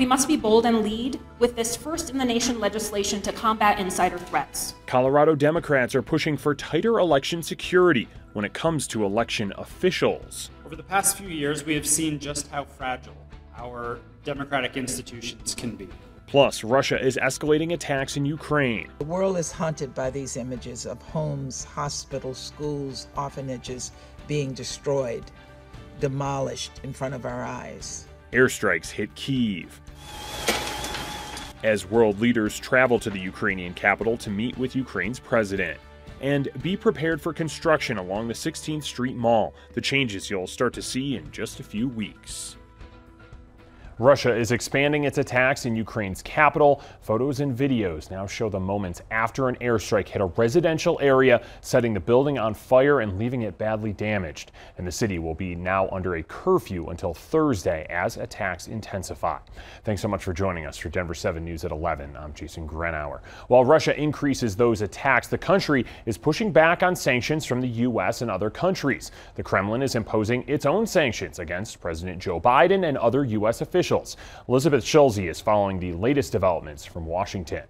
We must be bold and lead with this first-in-the-nation legislation to combat insider threats. Colorado Democrats are pushing for tighter election security when it comes to election officials. Over the past few years, we have seen just how fragile our democratic institutions can be. Plus, Russia is escalating attacks in Ukraine. The world is haunted by these images of homes, hospitals, schools, orphanages being destroyed, demolished in front of our eyes. Airstrikes hit Kyiv as world leaders travel to the Ukrainian capital to meet with Ukraine's president. And be prepared for construction along the 16th Street Mall, the changes you'll start to see in just a few weeks. Russia is expanding its attacks in Ukraine's capital. Photos and videos now show the moments after an airstrike hit a residential area, setting the building on fire and leaving it badly damaged. And the city will be now under a curfew until Thursday as attacks intensify. Thanks so much for joining us for Denver 7 News at 11. I'm Jason GRUENAUER. While Russia increases those attacks, the country is pushing back on sanctions from the U.S. and other countries. The Kremlin is imposing its own sanctions against President Joe Biden and other U.S. officials. Elizabeth Schulze is following the latest developments from Washington.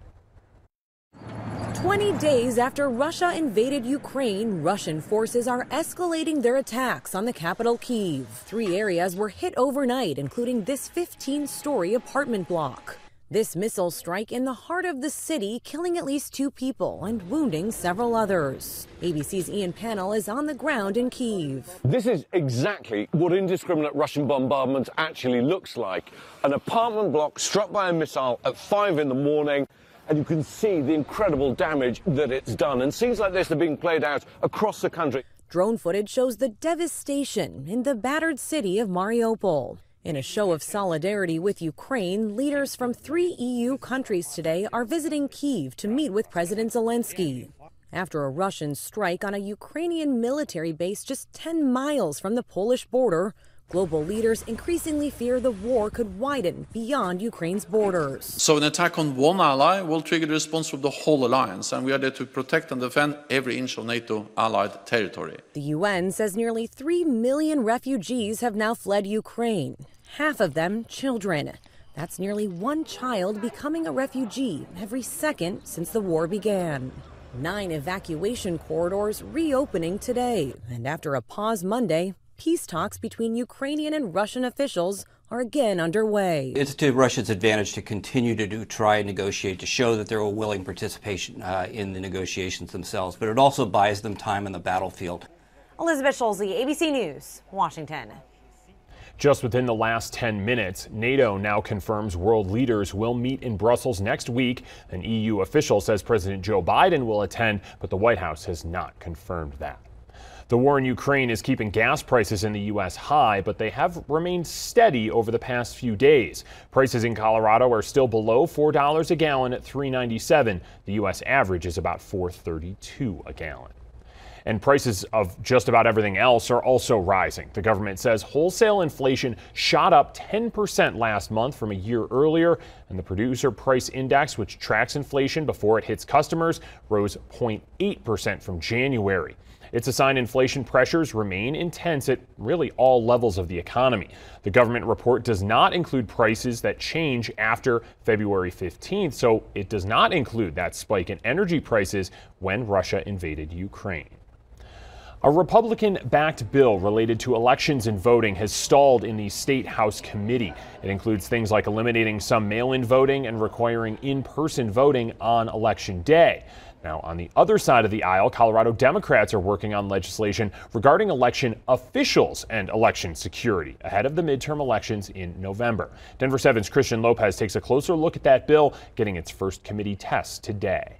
20 days after Russia invaded Ukraine, Russian forces are escalating their attacks on the capital, Kyiv. 3 areas were hit overnight, including this 15-story apartment block. This missile strike in the heart of the city, killing at least 2 people and wounding several others. ABC's Ian Pannell is on the ground in Kyiv. This is exactly what indiscriminate Russian bombardment actually looks like. An apartment block struck by a missile at 5 in the morning, and you can see the incredible damage that it's done. And scenes like this are being played out across the country. Drone footage shows the devastation in the battered city of Mariupol. In a show of solidarity with Ukraine, leaders from 3 EU countries today are visiting Kyiv to meet with President Zelensky. After a Russian strike on a Ukrainian military base just 10 miles from the Polish border, global leaders increasingly fear the war could widen beyond Ukraine's borders. So an attack on one ally will trigger the response from the whole alliance, and we are there to protect and defend every inch of NATO allied territory. The UN says nearly 3 million refugees have now fled Ukraine, half of them children. That's nearly 1 child becoming a refugee every second since the war began. 9 evacuation corridors reopening today, and after a pause Monday, peace talks between Ukrainian and Russian officials are again underway. It's to Russia's advantage to continue to try and negotiate, to show that they're a willing participation in the negotiations themselves, but it also buys them time on the battlefield. Elizabeth Schulze, ABC News, Washington. Just within the last 10 minutes, NATO now confirms world leaders will meet in Brussels next week. An EU official says President Joe Biden will attend, but the White House has not confirmed that. The war in Ukraine is keeping gas prices in the U.S. high, but they have remained steady over the past few days. Prices in Colorado are still below $4 a gallon at $3.97. The U.S. average is about $4.32 a gallon. And prices of just about everything else are also rising. The government says wholesale inflation shot up 10% last month from a year earlier, and the producer price index, which tracks inflation before it hits customers, rose 0.8% from January. It's a sign inflation pressures remain intense at really all levels of the economy. The government report does not include prices that change after February 15th, so it does not include that spike in energy prices when Russia invaded Ukraine. A Republican-backed bill related to elections and voting has stalled in the State House committee. It includes things like eliminating some mail-in voting and requiring in-person voting on Election Day. Now, on the other side of the aisle, Colorado Democrats are working on legislation regarding election officials and election security ahead of the midterm elections in November. Denver 7's Christian Lopez takes a closer look at that bill, getting its first committee test today.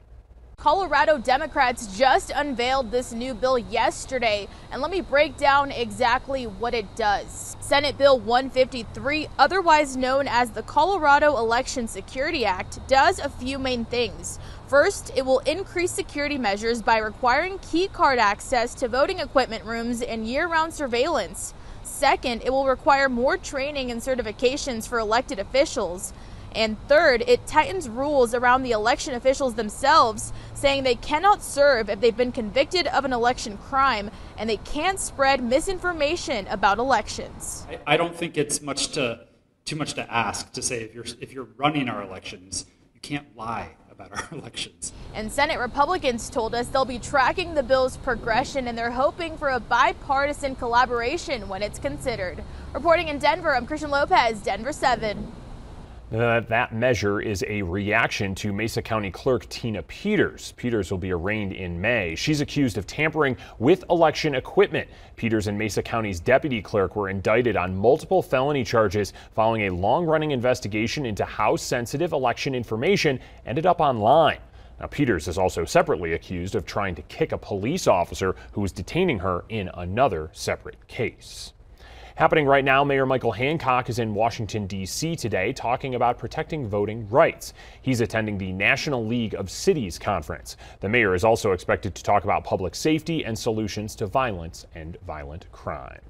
Colorado Democrats just unveiled this new bill yesterday, and let me break down exactly what it does. Senate Bill 153, otherwise known as the Colorado Election Security Act, does a few main things. First, it will increase security measures by requiring key card access to voting equipment rooms and year-round surveillance. Second, it will require more training and certifications for elected officials. And third, it tightens rules around the election officials themselves, saying they cannot serve if they've been convicted of an election crime, and they can't spread misinformation about elections. I don't think it's much to too much to ask to say if you're running our elections, you can't lie about our elections. And Senate Republicans told us they'll be tracking the bill's progression, and they're hoping for a bipartisan collaboration when it's considered. Reporting in Denver, I'm Christian Lopez, Denver 7. That measure is a reaction to Mesa County Clerk Tina Peters. Peters will be arraigned in May. She's accused of tampering with election equipment. Peters and Mesa County's deputy clerk were indicted on multiple felony charges following a long-running investigation into how sensitive election information ended up online. Now, Peters is also separately accused of trying to kick a police officer who was detaining her in another separate case. Happening right now, Mayor Michael Hancock is in Washington, D.C. today talking about protecting voting rights. He's attending the National League of Cities conference. The mayor is also expected to talk about public safety and solutions to violence and violent crime.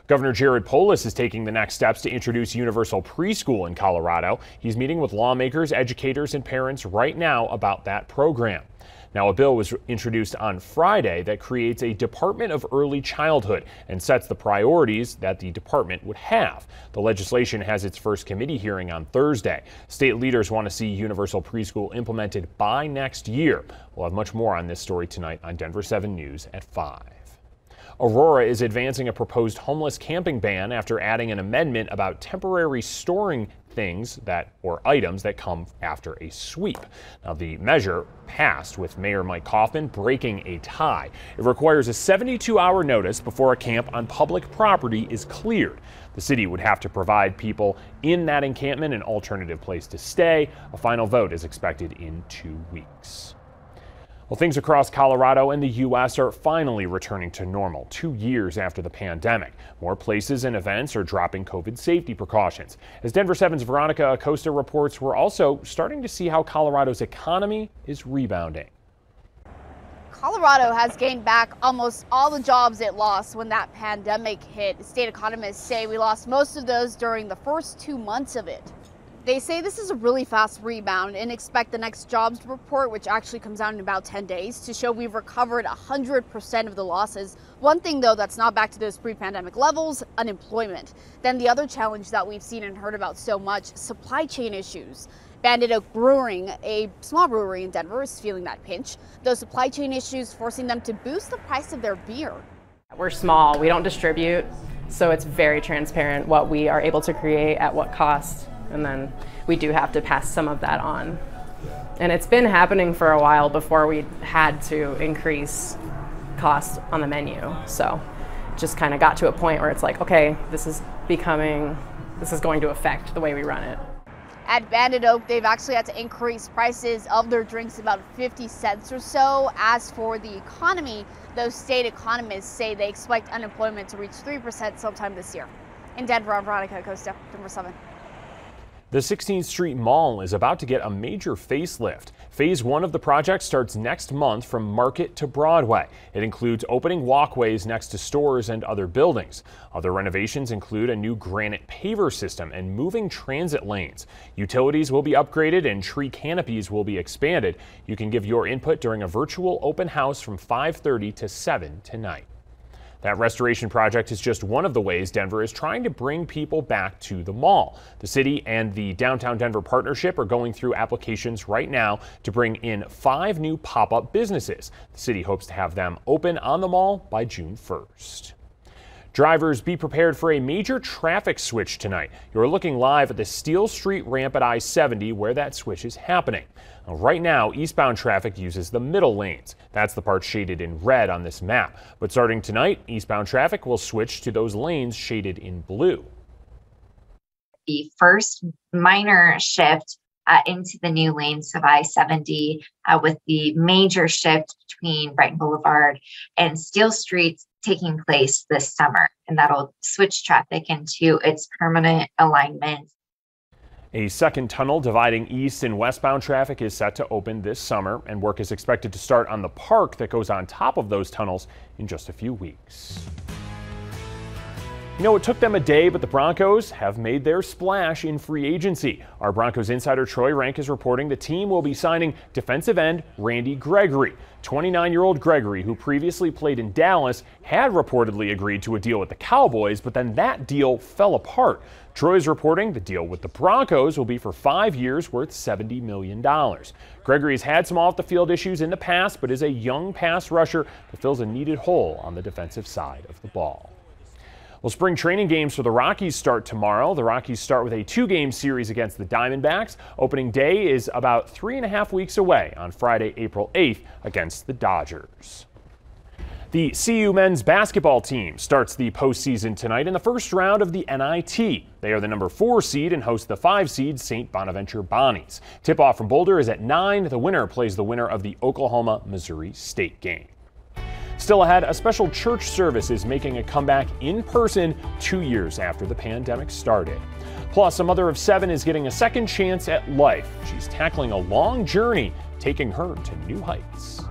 Governor Jared Polis is taking the next steps to introduce universal preschool in Colorado. He's meeting with lawmakers, educators, and parents right now about that program. Now, a bill was introduced on Friday that creates a Department of Early Childhood and sets the priorities that the department would have. The legislation has its first committee hearing on Thursday. State leaders want to see universal preschool implemented by next year. We'll have much more on this story tonight on Denver 7 News at 5. Aurora is advancing a proposed homeless camping ban after adding an amendment about temporary storing things or items that come after a sweep. Now, the measure passed with Mayor Mike Kaufman breaking a tie. It requires a 72-hour notice before a camp on public property is cleared. The city would have to provide people in that encampment an alternative place to stay. A final vote is expected in 2 weeks. Well, things across Colorado and the U.S. are finally returning to normal 2 years after the pandemic. More places and events are dropping COVID safety precautions. As Denver 7's Veronica Acosta reports, we're also starting to see how Colorado's economy is rebounding. Colorado has gained back almost all the jobs it lost when that pandemic hit. State economists say we lost most of those during the first 2 months of it. They say this is a really fast rebound and expect the next jobs report, which actually comes out in about 10 days, to show we've recovered 100% of the losses. One thing, though, that's not back to those pre-pandemic levels, unemployment. Then the other challenge that we've seen and heard about so much, supply chain issues. Bandit Oak Brewing, a small brewery in Denver, is feeling that pinch. Those supply chain issues forcing them to boost the price of their beer. We're small, we don't distribute, so it's very transparent what we are able to create at what cost. And then we do have to pass some of that on. And it's been happening for a while before we had to increase costs on the menu. So it just kind of got to a point where it's like, okay, this is going to affect the way we run it. At Bandit Oak, they've actually had to increase prices of their drinks about 50 cents or so. As for the economy, those state economists say they expect unemployment to reach 3% sometime this year. In Denver, I'm Veronica Acosta, Denver 7. The 16th Street Mall is about to get a major facelift. Phase 1 of the project starts next month from Market to Broadway. It includes opening walkways next to stores and other buildings. Other renovations include a new granite paver system and moving transit lanes. Utilities will be upgraded and tree canopies will be expanded. You can give your input during a virtual open house from 5:30 to 7 tonight. That restoration project is just one of the ways Denver is trying to bring people back to the mall. The city and the Downtown Denver Partnership are going through applications right now to bring in 5 new pop-up businesses. The city hopes to have them open on the mall by June 1st. Drivers, be prepared for a major traffic switch tonight. You're looking live at the Steel Street ramp at I-70 where that switch is happening. Now, right now, eastbound traffic uses the middle lanes. That's the part shaded in red on this map. But starting tonight, eastbound traffic will switch to those lanes shaded in blue. The first minor shift into the new lanes of I-70 with the major shift between Brighton Boulevard and Steel Street taking place this summer, and that'll switch traffic into its permanent alignment. A second tunnel dividing east and westbound traffic is set to open this summer, and work is expected to start on the park that goes on top of those tunnels in just a few weeks. You know, it took them a day, but the Broncos have made their splash in free agency. Our Broncos insider Troy Rank is reporting the team will be signing defensive end Randy Gregory. 29-year-old Gregory, who previously played in Dallas, had reportedly agreed to a deal with the Cowboys, but then that deal fell apart. Troy is reporting the deal with the Broncos will be for 5 years worth $70 million. Gregory has had some off-the-field issues in the past, but is a young pass rusher that fills a needed hole on the defensive side of the ball. Well, spring training games for the Rockies start tomorrow. The Rockies start with a 2-game series against the Diamondbacks. Opening day is about 3.5 weeks away on Friday, April 8th against the Dodgers. The CU men's basketball team starts the postseason tonight in the first round of the NIT. They are the number 4 seed and host the 5 seed St. Bonaventure Bonnies. Tip-off from Boulder is at 9. The winner plays the winner of the Oklahoma-Missouri State game. Still ahead, a special church service is making a comeback in person 2 years after the pandemic started. Plus, a mother of 7 is getting a second chance at life. She's tackling a long journey, taking her to new heights.